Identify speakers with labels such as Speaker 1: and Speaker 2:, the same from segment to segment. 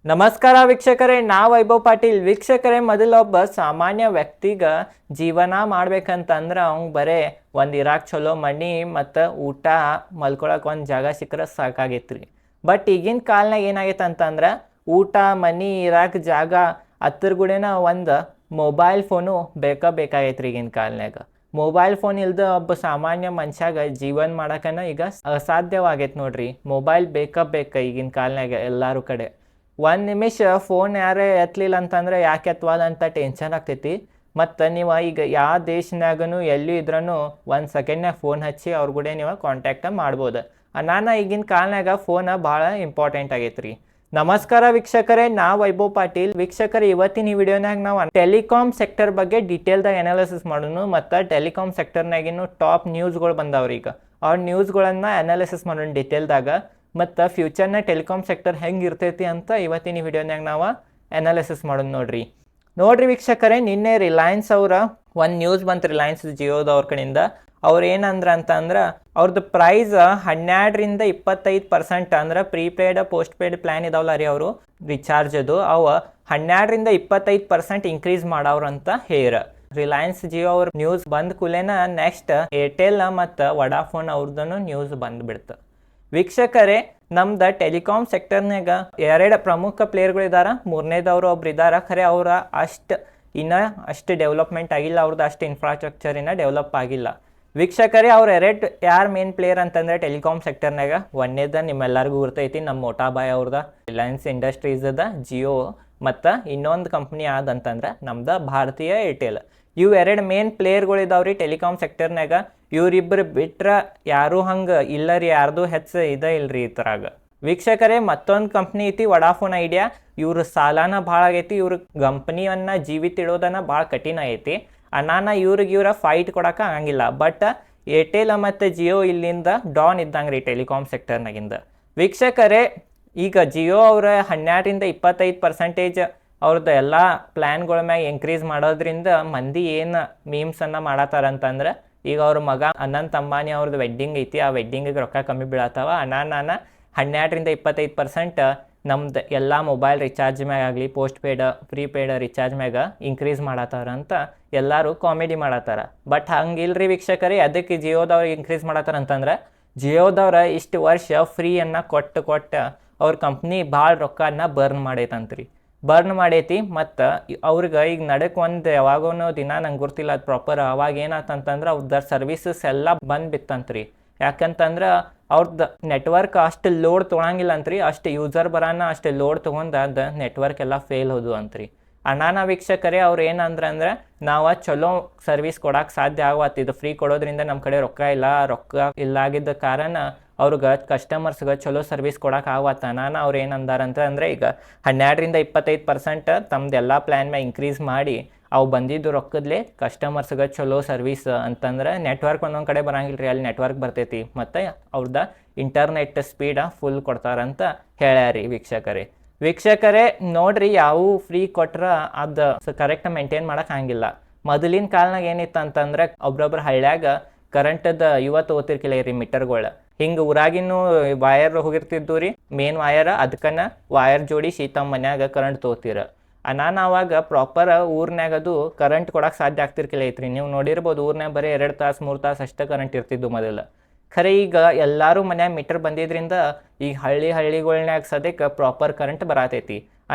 Speaker 1: ನಮಸ್ಕಾರ ವೀಕ್ಷಕರೇ, ನಾ ವೈಭವ್ ಪಾಟೀಲ್. ವೀಕ್ಷಕರೇ, ಮೊದಲೊಬ್ಬ ಸಾಮಾನ್ಯ ವ್ಯಕ್ತಿಗ ಜೀವನ ಮಾಡ್ಬೇಕಂತಂದ್ರೆ ಅವ್ನು ಬರೇ ಒಂದು ಇರಾಕ್ ಚಲೋ ಮನಿ ಮತ್ತು ಊಟ ಮಲ್ಕೊಳಕ್ಕೆ ಒಂದು ಜಾಗ ಸಿಕ್ಕರೆ ಸಾಕಾಗೈತ್ರಿ. ಬಟ್ ಈಗಿನ ಕಾಲನಾಗ ಏನಾಗೈತೆ ಅಂತಂದ್ರೆ ಊಟ ಮನಿ ಇರಾಕ್ ಜಾಗ ಹತ್ತಿರಗೂಡೆನ ಒಂದು ಮೊಬೈಲ್ ಫೋನು ಬೇಕಾಗೈತ್ರಿ. ಈಗಿನ ಕಾಲನಾಗ ಮೊಬೈಲ್ ಫೋನ್ ಇಲ್ದ ಒಬ್ಬ ಸಾಮಾನ್ಯ ಮನುಷ್ಯಾಗ ಜೀವನ ಮಾಡೋಕನ ಈಗ ಅಸಾಧ್ಯವಾಗೈತೆ ನೋಡ್ರಿ. ಮೊಬೈಲ್ ಬೇಕಾ ಈಗಿನ ಕಾಲನಾಗ ಎಲ್ಲರೂ ಕಡೆ. ಒಂದು ನಿಮಿಷ ಫೋನ್ ಯಾರೇ ಎತ್ತಲಿಲ್ಲ ಅಂತಂದ್ರೆ ಯಾಕೆ ಎತ್ತವಾದ ಅಂತ ಟೆನ್ಷನ್ ಆಗ್ತೈತಿ. ಮತ್ತು ನೀವು ಈಗ ಯಾವ ದೇಶನಾಗೂ ಎಲ್ಲೂ ಇದ್ರೂ ಒಂದು ಸೆಕೆಂಡ್ನಾಗ ಫೋನ್ ಹಚ್ಚಿ ಅವ್ರ ಕೂಡ ನೀವು ಕಾಂಟ್ಯಾಕ್ಟ ಮಾಡ್ಬೋದು. ನಾನು ಈಗಿನ ಕಾಲನಾಗ ಫೋನ್ ಭಾಳ ಇಂಪಾರ್ಟೆಂಟ್ ಆಗೈತೆ ರೀ. ನಮಸ್ಕಾರ ವೀಕ್ಷಕರೇ, ನಾ ವೈಭವ್ ಪಾಟೀಲ್. ವೀಕ್ಷಕರೇ, ಇವತ್ತಿನ ಈ ವಿಡಿಯೋನಾಗ ನಾವು ಟೆಲಿಕಾಮ್ ಸೆಕ್ಟರ್ ಬಗ್ಗೆ ಡೀಟೇಲ್ದಾಗ ಅನಾಲಿಸಿಸ್ ಮಾಡೋಣ ಮತ್ತು ಟೆಲಿಕಾಮ್ ಸೆಕ್ಟರ್ನಾಗಿನೂ ಟಾಪ್ ನ್ಯೂಸ್ಗಳು ಬಂದವ್ರಿ. ಈಗ ಅವ್ರ ನ್ಯೂಸ್ಗಳನ್ನು ಅನಾಲಿಸಿಸ್ ಮಾಡೋಣ ಡೀಟೇಲ್ದಾಗ. ಮತ್ತು ಫ್ಯೂಚರ್ನ ಟೆಲಿಕಾಮ್ ಸೆಕ್ಟರ್ ಹೆಂಗೆ ಇರ್ತೈತಿ ಅಂತ ಇವತ್ತಿನ ವಿಡಿಯೋನಾಗ ನಾವು ಅನಾಲಿಸಿಸ್ ಮಾಡೋಣ ನೋಡ್ರಿ ವೀಕ್ಷಕರೇ, ನಿನ್ನೆ ರಿಲಯನ್ಸ್ ಅವರ ಒಂದು ನ್ಯೂಸ್ ಬಂತು ರಿಲಯನ್ಸ್ ಜಿಯೋದವ್ರ ಕಡೆಯಿಂದ. ಅವ್ರು ಏನಂದ್ರೆ ಅಂತಂದ್ರೆ ಅವ್ರದ್ದು ಪ್ರೈಸ್ 12-25% ಅಂದ್ರೆ ಪ್ರೀಪೇಯ್ಡ್ ಪೋಸ್ಟ್ ಪೇಯ್ಡ್ ಪ್ಲ್ಯಾನ್ ಇದಾವಲ್ಲ ರೀ, ಅವರು ರಿಚಾರ್ಜ್ ಅವು 12-25% ಇನ್ಕ್ರೀಸ್ ಮಾಡವ್ರು ಅಂತ ರಿಲಯನ್ಸ್ ಜಿಯೋ ಅವ್ರ ನ್ಯೂಸ್ ಬಂದ ಕೂಲೇನ ನೆಕ್ಸ್ಟ್ ಏರ್ಟೆಲ್ ಮತ್ತು ವಡಾಫೋನ್ ಅವ್ರದ್ದು ನ್ಯೂಸ್ ಬಂದುಬಿಡ್ತು. ವೀಕ್ಷಕರೇ, ನಮ್ದು ಟೆಲಿಕಾಮ್ ಸೆಕ್ಟರ್ನಾಗ ಎರಡು ಪ್ರಮುಖ ಪ್ಲೇಯರ್ಗಳಿದ್ದಾರೆ. ಮೂರನೇದವರು ಒಬ್ರು ಇದ್ದಾರೆ, ಖರೆ ಅವ್ರ ಅಷ್ಟು ಡೆವಲಪ್ಮೆಂಟ್ ಆಗಿಲ್ಲ, ಅವ್ರದ್ದು ಅಷ್ಟು ಇನ್ಫ್ರಾಸ್ಟ್ರಕ್ಚರ್ ಡೆವಲಪ್ ಆಗಿಲ್ಲ. ವೀಕ್ಷಕರೇ, ಅವ್ರು ಯಾರು ಮೇನ್ ಪ್ಲೇಯರ್ ಅಂತಂದರೆ ಟೆಲಿಕಾಮ್ ಸೆಕ್ಟರ್ನಾಗ ಒಂದೇದ ನಿಮ್ಮೆಲ್ಲರಿಗೂ ಗುರ್ತೈತಿ, ನಮ್ಮ ಮೋಟಾಬಾಯ್ ಅವ್ರದ ರಿಲಯನ್ಸ್ ಇಂಡಸ್ಟ್ರೀಸ್ ಅದ, ಜಿಯೋ ಮತ್ತು ಇನ್ನೊಂದು ಕಂಪ್ನಿ ಆದಂತಂದ್ರೆ ನಮ್ದು ಭಾರತೀಯ ಏರ್ಟೆಲ್. ಇವು ಎರಡು ಮೇನ್ ಪ್ಲೇಯರ್ಗಳಿದಾವ್ರಿ ಟೆಲಿಕಾಮ್ ಸೆಕ್ಟರ್ನಾಗ. ಇವರಿಬ್ಬರು ಬಿಟ್ರೆ ಯಾರೂ ಹಂಗೆ ಇಲ್ಲ ರೀ, ಯಾರ್ದು ಇಲ್ರಿ ಈ ಥರಾಗ. ವೀಕ್ಷಕರೇ, ಮತ್ತೊಂದು ಕಂಪ್ನಿ ಐತಿ ವಡಾಫೋನ್ ಐಡಿಯಾ. ಇವ್ರ ಸಾಲನ ಭಾಳ ಆಗೈತಿ, ಇವ್ರ ಕಂಪ್ನಿಯನ್ನು ಜೀವಿತ ಇಡೋದನ್ನ ಭಾಳ ಕಠಿಣ ಐತಿ. ಇವ್ರ ಫೈಟ್ ಕೊಡೋಕೆ ಆಗಂಗಿಲ್ಲ. ಬಟ್ ಏರ್ಟೆಲ್ ಮತ್ತು ಜಿಯೋ ಇಲ್ಲಿಂದ ಡಾನ್ ಇದ್ದಂಗೆ ರೀ ಟೆಲಿಕಾಮ್ ಸೆಕ್ಟರ್ನಾಗಿಂದ. ವೀಕ್ಷಕರೇ, ಈಗ ಜಿಯೋ ಅವರ 12-25% ಅವ್ರದ್ದು ಎಲ್ಲ ಪ್ಲ್ಯಾನ್ಗಳ ಮ್ಯಾಗ ಇನ್ಕ್ರೀಸ್ ಮಾಡೋದ್ರಿಂದ ಮಂದಿ ಏನು ಮೀಮ್ಸನ್ನು ಮಾಡತ್ತಾರಂತಂದ್ರೆ, ಈಗ ಅವ್ರ ಮಗ ಅನಂತ್ ಅಂಬಾನಿ ಅವ್ರದ್ದು ವೆಡ್ಡಿಂಗ್ ಐತಿ, ಆ ವೆಡ್ಡಿಂಗಿಗೆ ರೊಕ್ಕ ಕಮ್ಮಿ ಬೀಳತ್ತವ. ನಾನು 12-25% ನಮ್ದು ಎಲ್ಲ ಮೊಬೈಲ್ ರಿಚಾರ್ಜ್ ಮ್ಯಾಗ ಆಗಲಿ ಪೋಸ್ಟ್ ಪೇಯ್ಡ್ ಪ್ರೀಪೇಯ್ಡ್ ರಿಚಾರ್ಜ್ ಮ್ಯಾಗ ಇನ್ಕ್ರೀಸ್ ಮಾಡತ್ತಾರ ಅಂತ ಎಲ್ಲರೂ ಕಾಮಿಡಿ ಮಾಡತ್ತಾರ. ಬಟ್ ಹಂಗಿಲ್ರಿ ವೀಕ್ಷಕರೇ, ಅದಕ್ಕೆ ಜಿಯೋದವ್ರಿಗೆ ಇನ್ಕ್ರೀಸ್ ಮಾಡತ್ತಾರ ಅಂತಂದ್ರೆ ಜಿಯೋದವ್ರ ಇಷ್ಟು ವರ್ಷ ಫ್ರೀಯನ್ನು ಕೊಟ್ಟು ಅವ್ರ ಕಂಪ್ನಿ ಭಾಳ ರೊಕ್ಕನ ಬರ್ನ್ ಮಾಡೈತಿ. ಮತ್ತು ಅವ್ರಿಗೆ ಈಗ ನಡಕ್ಕೆ ಒಂದು ಯಾವಾಗೋ ದಿನ ನಂಗೆ ಗೊತ್ತಿಲ್ಲ ಅದು ಪ್ರಾಪರ್. ಅವಾಗ ಏನಾತಂತಂದ್ರೆ ಅವ್ರದ್ದು ಸರ್ವೀಸಸ್ ಎಲ್ಲ ಬಂದುಬಿತ್ತಂತ್ರಿ. ಯಾಕಂತಂದ್ರೆ ಅವ್ರದ್ದು ನೆಟ್ವರ್ಕ್ ಅಷ್ಟು ಲೋಡ್ ತೊಗೊಳಂಗಿಲ್ಲ ಅಂತ್ರಿ, ಅಷ್ಟು ಯೂಸರ್ ಬರೋಣ ಅಷ್ಟು ಲೋಡ್ ತೊಗೊಂಡು ಅದು ನೆಟ್ವರ್ಕ್ ಎಲ್ಲ ಫೇಲ್ ಹೋದು ಅಂತ್ರಿ. ವೀಕ್ಷಕರೇ, ಅವ್ರು ಏನಂದ್ರೆ ನಾವು ಚಲೋ ಸರ್ವಿಸ್ ಕೊಡೋಕೆ ಸಾಧ್ಯ ಆಗವತ್ತಿದ್ದು, ಫ್ರೀ ಕೊಡೋದ್ರಿಂದ ನಮ್ಮ ಕಡೆ ರೊಕ್ಕ ಇಲ್ಲಾಗಿದ್ದ ಕಾರಣ ಅವ್ರಿಗೆ ಕಸ್ಟಮರ್ಸ್ಗೆ ಚಲೋ ಸರ್ವಿಸ್ ಕೊಡೋಕೆ ಆಗವತ್ತ. ಅವ್ರು ಏನಂದಾರಂತಂದರೆ ಈಗ 12-25% ತಮ್ಮದೆಲ್ಲ ಪ್ಲ್ಯಾನ್ ಮ್ಯಾಗ ಇನ್ಕ್ರೀಸ್ ಮಾಡಿ ಅವು ಬಂದಿದ್ದು ರೊಕ್ಕದಲ್ಲೇ ಕಸ್ಟಮರ್ಸ್ಗೆ ಚಲೋ ಸರ್ವಿಸ್ ಅಂತಂದ್ರೆ ನೆಟ್ವರ್ಕ್ ಒಂದೊಂದು ಕಡೆ ಬರಂಗಿಲ್ಲ ರೀ, ಅಲ್ಲಿ ನೆಟ್ವರ್ಕ್ ಬರ್ತೈತಿ ಮತ್ತು ಅವ್ರದ್ದು ಇಂಟರ್ನೆಟ್ ಸ್ಪೀಡ ಫುಲ್ ಕೊಡ್ತಾರಂತ ಹೇಳ್ಯಾರಿ ವೀಕ್ಷಕರೇ. ನೋಡ್ರಿ, ಯಾವ ಫ್ರೀ ಕೊಟ್ರೆ ಅದು ಕರೆಕ್ಟ್ ಮೇಂಟೈನ್ ಮಾಡೋಕೆ ಆಗಂಗಿಲ್ಲ. ಮೊದಲಿನ ಕಾಲನಾಗ ಏನಿತ್ತು ಅಂತಂದ್ರೆ ಒಬ್ರೊಬ್ರು ಹಳ್ಳ್ಯಾಗ ಕರೆಂಟದ ಓದ್ತಿರ್ಕಿಲ್ಲ ರೀ ಮೀಟರ್ಗಳು. ಹಿಂಗೆ ಊರಾಗಿನೂ ವಯರ್ ಹೋಗಿರ್ತಿದ್ದು ರೀ, ಮೇನ್ ವಯರ್, ಅದಕ್ಕನ್ನ ವಯರ್ ಜೋಡಿಸಿ ತಮ್ಮ ಮನ್ಯಾಗ ಕರೆಂಟ್ ತೊಗೋತೀರ. ಅವಾಗ ಪ್ರಾಪರ್ ಊರ್ನಾಗದು ಕರೆಂಟ್ ಕೊಡೋಕೆ ಸಾಧ್ಯ ಆಗ್ತಿರ್ಕಿಲ್ಲ ಐತ್ರಿ. ನೀವು ನೋಡಿರ್ಬೋದು, ಊರ್ನಾಗ ಬರೀ 2 ತಾಸು 3 ತಾಸು ಅಷ್ಟೇ ಕರೆಂಟ್ ಇರ್ತಿದ್ದು ಮೊದಲು. ಖರೆ ಈಗ ಎಲ್ಲರೂ ಮನ್ಯಾಗ ಮೀಟರ್ ಬಂದಿದ್ರಿಂದ ಈಗ ಹಳ್ಳಿಗಳ್ನಾಗ ಸದ್ಯಕ್ಕೆ ಪ್ರಾಪರ್ ಕರೆಂಟ್ ಬರತೈತಿ.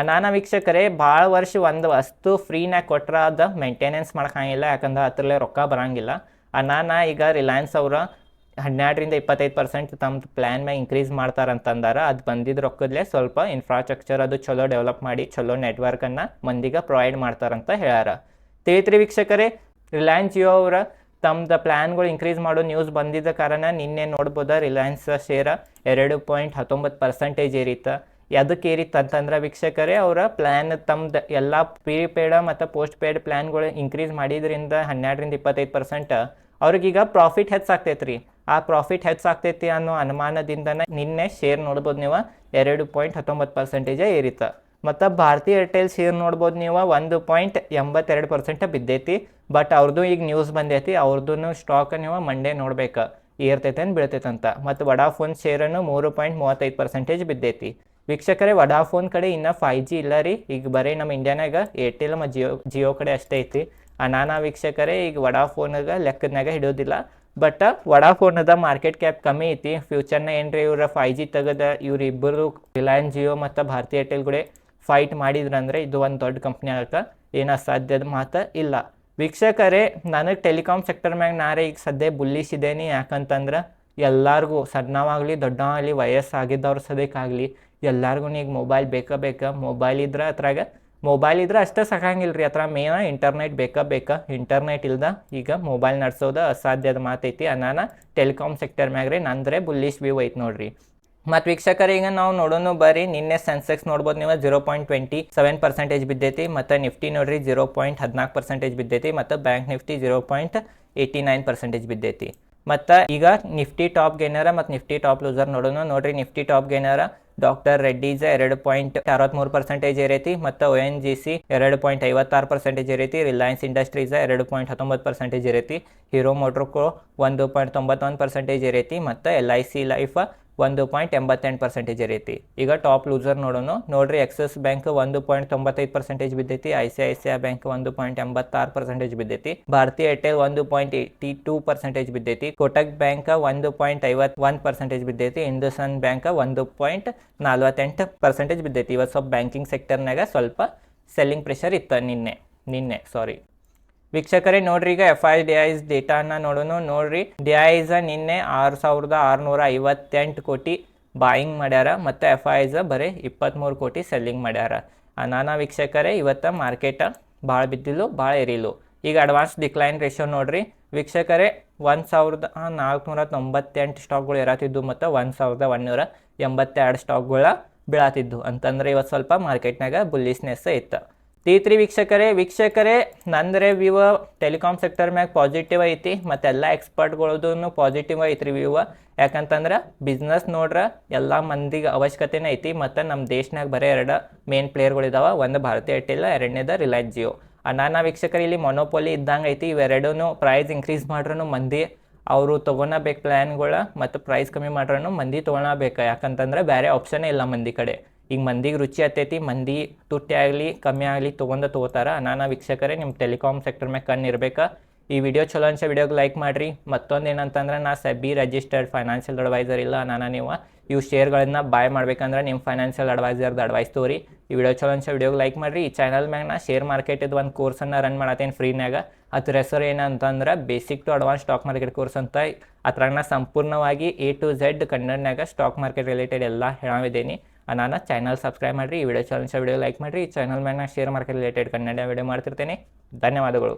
Speaker 1: ವೀಕ್ಷಕರೇ, ಭಾಳ ವರ್ಷ ಒಂದು ವಸ್ತು ಫ್ರೀನಾಗ ಕೊಟ್ರೆ ಅದು ಮೇಂಟೆನೆನ್ಸ್ ಮಾಡೋಕ್ಕಾಗಿಲ್ಲ, ಯಾಕಂದ್ರೆ ಹತ್ರಲ್ಲೇ ರೊಕ್ಕ ಬರೋಂಗಿಲ್ಲ. ಈಗ ರಿಲಯನ್ಸ್ ಅವರು 12-25% ತಮ್ಮ ಪ್ಲ್ಯಾನ್ ಮ್ಯಾಗ ಇನ್ಕ್ರೀಸ್ ಮಾಡ್ತಾರಂತಂದಾರ. ಅದು ಬಂದಿದ್ದು ರೊಕ್ಕದಲ್ಲೇ ಸ್ವಲ್ಪ ಇನ್ಫ್ರಾಸ್ಟ್ರಕ್ಚರ್ ಅದು ಚಲೋ ಡೆವಲಪ್ ಮಾಡಿ ಚಲೋ ನೆಟ್ವರ್ಕನ್ನು ಮಂದಿಗೆ ಪ್ರೊವೈಡ್ ಮಾಡ್ತಾರಂತ ಹೇಳ್ಯಾರ. ತಿಳಿತ್ರಿ ವೀಕ್ಷಕರೇ, ರಿಲಯನ್ಸ್ ಜಿಯೋ ಅವರ ತಮ್ಮದು ಪ್ಲ್ಯಾನ್ಗಳು ಇನ್ಕ್ರೀಸ್ ಮಾಡೋ ನ್ಯೂಸ್ ಬಂದಿದ್ದ ಕಾರಣ ನಿನ್ನೆ ನೋಡ್ಬೋದ ರಿಲಯನ್ಸ್ ಶೇರ 2.19% ಏರಿತ್ತು. ಅದಕ್ಕೆ ಏರಿತ್ತು ಅಂತಂದ್ರೆ ವೀಕ್ಷಕರೇ, ಅವರ ಪ್ಲ್ಯಾನ್ ತಮ್ಮದು ಎಲ್ಲ ಪ್ರೀಪೇಯ್ಡ್ ಮತ್ತು ಪೋಸ್ಟ್ ಪೇಯ್ಡ್ ಪ್ಲ್ಯಾನ್ಗಳು ಇನ್ಕ್ರೀಸ್ ಮಾಡಿದ್ರಿಂದ 12-25% ಅವ್ರಿಗೀಗ ಪ್ರಾಫಿಟ್ ಹೆಚ್ಚಾಗ್ತೈತ್ರಿ. ಆ ಪ್ರಾಫಿಟ್ ಹೆಚ್ಚಾಗ್ತೈತಿ ಅನ್ನೋ ಅನುಮಾನದಿಂದ ನಿನ್ನೆ ಶೇರ್ ನೋಡ್ಬೋದು ನೀವು 2.19% ಏರಿತ್ತು. ಮತ್ತು ಭಾರತೀಯ ಏರ್ಟೆಲ್ ಶೇರ್ ನೋಡ್ಬೋದು ನೀವು 1.82% ಬಿದ್ದೈತಿ. ಬಟ್ ಅವ್ರದ್ದು ಈಗ ನ್ಯೂಸ್ ಬಂದೈತಿ, ಅವ್ರದ್ದು ಸ್ಟಾಕ್ ನೀವು ಮಂಡೇ ನೋಡ್ಬೇಕು ಏರ್ತೈತೆ ಬೀಳ್ತೈತೆ ಅಂತ. ಮತ್ತು ವಡಾಫೋನ್ ಶೇರನ್ನು 3.35% ಬಿದ್ದೈತಿ. ವೀಕ್ಷಕರೇ ವಡಾಫೋನ್ ಕಡೆ ಇನ್ನೂ 5G ಇಲ್ಲ ರೀ, ಈಗ ಬರೀ ನಮ್ಮ ಇಂಡಿಯಾನಾಗ ಏರ್ಟೆಲ್ ಮತ್ತು ಜಿಯೋ ಕಡೆ ಅಷ್ಟೇ ಐತಿ. ಅನಾನ ವೀಕ್ಷಕರೇ ಈಗ ವಡಾಫೋನಾಗ ಲೆಕ್ಕದ್ನಾಗ ಹಿಡಿಯೋದಿಲ್ಲ. ಬಟ್ ವಡಾಫೋನದ ಮಾರ್ಕೆಟ್ ಕ್ಯಾಪ್ ಕಮ್ಮಿ ಐತಿ. ಫ್ಯೂಚರ್ನ ಏನ್ರಿ ಇವ್ರ 5G ತೆಗೆದ ಇವರಿಬ್ಬರು ರಿಲಯನ್ಸ್ ಜಿಯೋ ಮತ್ತು ಭಾರತಿ ಏರ್ಟೆಲ್ ಕೂಡ ಫೈಟ್ ಮಾಡಿದ್ರಂದ್ರೆ ಇದು ಒಂದು ದೊಡ್ಡ ಕಂಪ್ನಿ ಆಗಕ್ಕೆ ಏನು ಅಸಾಧ್ಯದ ಮಾತು ಇಲ್ಲ. ವೀಕ್ಷಕರೇ ನನಗೆ ಟೆಲಿಕಾಮ್ ಸೆಕ್ಟರ್ ಮ್ಯಾಗ ನಾರೇ ಈಗ ಸದ್ಯ ಬುಲ್ಲಿಶ್ ಇದ್ದೇನೆ. ಯಾಕಂತಂದ್ರೆ ಎಲ್ಲರಿಗೂ ಸಣ್ಣವಾಗಲಿ ದೊಡ್ಡವಾಗಲಿ ವಯಸ್ಸಾಗಿದ್ದವ್ರ ಸದ್ಯಕ್ಕಾಗಲಿ ಎಲ್ಲರಿಗೂ ಈಗ ಮೊಬೈಲ್ ಬೇಕಾ. ಮೊಬೈಲ್ ಇದ್ರೆ ಅಷ್ಟೇ ಸಾಕಂಗಿಲ್ಲ ರೀ, ಹತ್ರ ಮೇನ ಇಂಟರ್ನೆಟ್ ಬೇಕಾ. ಇಂಟರ್ನೆಟ್ ಇಲ್ದ ಈಗ ಮೊಬೈಲ್ ನಡೆಸೋದು ಅಸಾಧ್ಯದ ಮಾತೈತಿ. ಅನಾನ ಟೆಲಿಕಾಮ್ ಸೆಕ್ಟರ್ ಮ್ಯಾಗ ರೀ ನಂದ್ರೆ ಬುಲ್ಲಿಶ್ ವ್ಯೂ ಐತಿ ನೋಡ್ರಿ. ಮತ್ತು ವೀಕ್ಷಕರ ಈಗ ನಾವು ನೋಡೋಣ ಬರ್ರಿ. ನಿನ್ನೆ ಸೆನ್ಸೆಕ್ಸ್ ನೋಡ್ಬೋದು ನೀವು 0.27% ಬಿದ್ದೈತಿ. ಮತ್ತು ನಿಫ್ಟಿ ನೋಡ್ರಿ 0.14% ಬಿದ್ದೈತಿ. ಮತ್ತು ಬ್ಯಾಂಕ್ ನಿಫ್ಟಿ 0.89% ಬಿದ್ದೈತಿ. ಮತ್ತು ಈಗ ನಿಫ್ಟಿ ಟಾಪ್ ಗೇನರ ಮತ್ತು ನಿಫ್ಟಿ ಟಾಪ್ ಲೂಸರ್ ನೋಡೋಣ. ನೋಡ್ರಿ ನಿಫ್ಟಿ ಟಾಪ್ ಗೇನರ ಡಾಕ್ಟರ್ ರೆಡ್ಡೀಸ್ 2.63% ಏರೈತಿ. ಮತ್ತು ONGC 2.56% ಏರೈತಿ. ರಿಲಯನ್ಸ್ ಇಂಡಸ್ಟ್ರೀಸ್ 2.19% ಏರೈತಿ. ಹೀರೋ ಮೋಟರ್ಕೋ 1.91% ಏರೈತಿ. ಮತ್ತು LIC ಲೈಫ್ 1.88% ಏರೈತಿ. ಈಗ ಟಾಪ್ ಲೂಸರ್ ನೋಡೋಣ. ನೋಡ್ರಿ ಎಕ್ಸಿಸ್ ಬ್ಯಾಂಕ್ 1.95% ಬಿದ್ದೈತಿ. ICICI ಬ್ಯಾಂಕ್ 1.86% ಬಿದ್ದೈತಿ. ಭಾರತಿ ಏರ್ಟೆಲ್ 1.82% ಬಿದ್ದೈತಿ. ಕೋಟಕ್ ಬ್ಯಾಂಕ್ 1.51% ಬಿದ್ದೈತಿ. ಹಿಂದೂಸ್ತಾನ್ ಬ್ಯಾಂಕ್ 1.48% ಬಿದ್ದೈತಿ. ಇವತ್ತು ಸ್ವಲ್ಪ ಬ್ಯಾಂಕಿಂಗ್ ಸೆಕ್ಟರ್ನಾಗ ಸ್ವಲ್ಪ ಸೆಲ್ಲಿಂಗ್ ಪ್ರೆಷರ್ ಇತ್ತು ನಿನ್ನೆ ವೀಕ್ಷಕರೇ ನೋಡ್ರಿ ಈಗ FIDIs ಡೇಟಾನ ನೋಡೋಣ. ನೋಡ್ರಿ DIs ನಿನ್ನೆ 6,658 ಕೋಟಿ ಬಾಯಿಂಗ್ ಮಾಡ್ಯಾರ. ಮತ್ತು FIs ಬರೀ 23 ಕೋಟಿ ಸೆಲ್ಲಿಂಗ್ ಮಾಡ್ಯಾರ. ನಾನಾ ವೀಕ್ಷಕರೇ ಇವತ್ತು ಮಾರ್ಕೆಟ್ ಭಾಳ ಬಿದ್ದಿಲ್ಲ ಭಾಳ ಏರಿಲ್ಲ. ಈಗ ಅಡ್ವಾನ್ಸ್ ಡಿಕ್ಲೈನ್ ರೇಷಿಯೋ ನೋಡ್ರಿ ವೀಕ್ಷಕರೇ 1,498 ಸ್ಟಾಕ್ಗಳು ಇರತ್ತಿದ್ದು ಮತ್ತು 1,182 ಸ್ಟಾಕ್ಗಳ ಬೀಳತ್ತಿದ್ದು. ಅಂತಂದ್ರೆ ಇವತ್ತು ಸ್ವಲ್ಪ ಮಾರ್ಕೆಟ್ನಾಗ ಬುಲ್ಲಿಶ್ನೆಸ್ ಇತ್ತು. T3 ವೀಕ್ಷಕರೇ ನಂದು ರಿವ್ಯೂ ಟೆಲಿಕಾಮ್ ಸೆಕ್ಟರ್ ಮ್ಯಾಗ ಪಾಸಿಟಿವ್ ಐತಿ. ಮತ್ತು ಎಲ್ಲ ಎಕ್ಸ್ಪರ್ಟ್ಗಳದ್ದು ಪಾಸಿಟಿವ್ ಐತ್ರಿ ವ್ಯೂ. ಯಾಕಂತಂದ್ರೆ ಬಿಸ್ನೆಸ್ ನೋಡ್ರೆ ಎಲ್ಲ ಮಂದಿಗೆ ಅವಶ್ಯಕತೆನೇ ಐತಿ. ಮತ್ತು ನಮ್ಮ ದೇಶನಾಗ ಬರೀ 2 ಮೇನ್ ಪ್ಲೇಯರ್ಗಳಿದಾವೆ. ಒಂದು ಭಾರತಿ ಏರ್ಟೆಲ್, ಎರಡನೇದು ರಿಲಯನ್ಸ್ ಜಿಯೋ. ನಾನಾ ವೀಕ್ಷಕರು ಇಲ್ಲಿ ಮೊನೋಪೊಲಿ ಇದ್ದಂಗೆ ಐತಿ. ಇವೆರಡೂ ಪ್ರೈಸ್ ಇನ್ಕ್ರೀಸ್ ಮಾಡ್ರೂ ಮಂದಿ ಅವರು ತೊಗೊಳಬೇಕು ಪ್ಲ್ಯಾನ್ಗಳು. ಮತ್ತು ಪ್ರೈಸ್ ಕಮ್ಮಿ ಮಾಡ್ರೂ ಮಂದಿ ತೊಗೊಳಬೇಕು. ಯಾಕಂತಂದ್ರೆ ಬೇರೆ ಆಪ್ಷನ್ನೇ ಇಲ್ಲ ಮಂದಿ ಕಡೆ. ಈಗ ಮಂದಿಗೆ ರುಚಿ ಹತ್ತೈತಿ. ಮಂದಿ ತುಟ್ಟಿ ಆಗಲಿ ಕಮ್ಮಿ ಆಗಲಿ ತೊಗೋತಾರ. ನಾನಾ ವೀಕ್ಷಕರೇ ನಿಮ್ಮ ಟೆಲಿಕಾಮ್ ಸೆಕ್ಟರ್ ಮ್ಯಾಗ ಕಣ್ಣಿರ್ಬೇಕಾ. ಈ ವಿಡಿಯೋ ಚಲೋ ಅನ್ಸ ವಿಡಿಯೋಗೆ ಲೈಕ್ ಮಾಡಿರಿ. ಮತ್ತೊಂದು ಏನಂತಂದ್ರೆ ನಾ SEBI ರಿಜಿಸ್ಟರ್ಡ್ ಫೈನಾನ್ಷಿಯಲ್ ಅಡ್ವೈಸರ್ ಇಲ್ಲ. ನೀವು ಇವು ಶೇರ್ಗಳನ್ನ ಬಾಯ್ ಮಾಡ್ಬೇಕಂದ್ರೆ ನಿಮ್ಮ ಫೈನಾನ್ಷಿಯಲ್ ಅಡ್ವೈಸರ್ದು ಅಡ್ವೈಸ್ ತೋರಿ. ಈ ವಿಡಿಯೋ ಚಲೋ ಅನ್ಸ ವಿಡಿಯೋಗೆ ಲೈಕ್ ಮಾಡಿರಿ. ಈ ಚಾನಲ್ ಮ್ಯಾಗ ನಾ ಶೇರ್ ಮಾರ್ಕೆಟಿದ್ದು ಒಂದು ಕೋರ್ಸನ್ನು ರನ್ ಮಾಡತ್ತೇನೆ ಫ್ರೀನಾಗ. ಅದ್ರ ಹೆಸರು ಏನಂತಂದ್ರೆ basic to advance stock market course ಅಂತ. ಅದ್ರಾಗ ನಾ ಸಂಪೂರ್ಣವಾಗಿ A to Z ಕನ್ನಡನಾಗ ಸ್ಟಾಕ್ ಮಾರ್ಕೆಟ್ ರಿಲೇಟೆಡ್ ಎಲ್ಲ ಹೇಳಿದ್ದೀನಿ. ನಾನು ಚಾನಲ್ ಸಬ್ಸ್ಕ್ರೈಬ್ ಮಾಡಿರಿ. ಈ ವಿಡಿಯೋ ಚಲೋ ಅನ್ಸ ವಿಡಿಯೋ ಲೈಕ್ ಮಾಡಿರಿ. ಈ ಚಾನಲ್ ಮ್ಯಾಗ ನಾ share market related Kannada video ಮಾಡ್ತಿರ್ತೇನೆ. ಧನ್ಯವಾದಗಳು.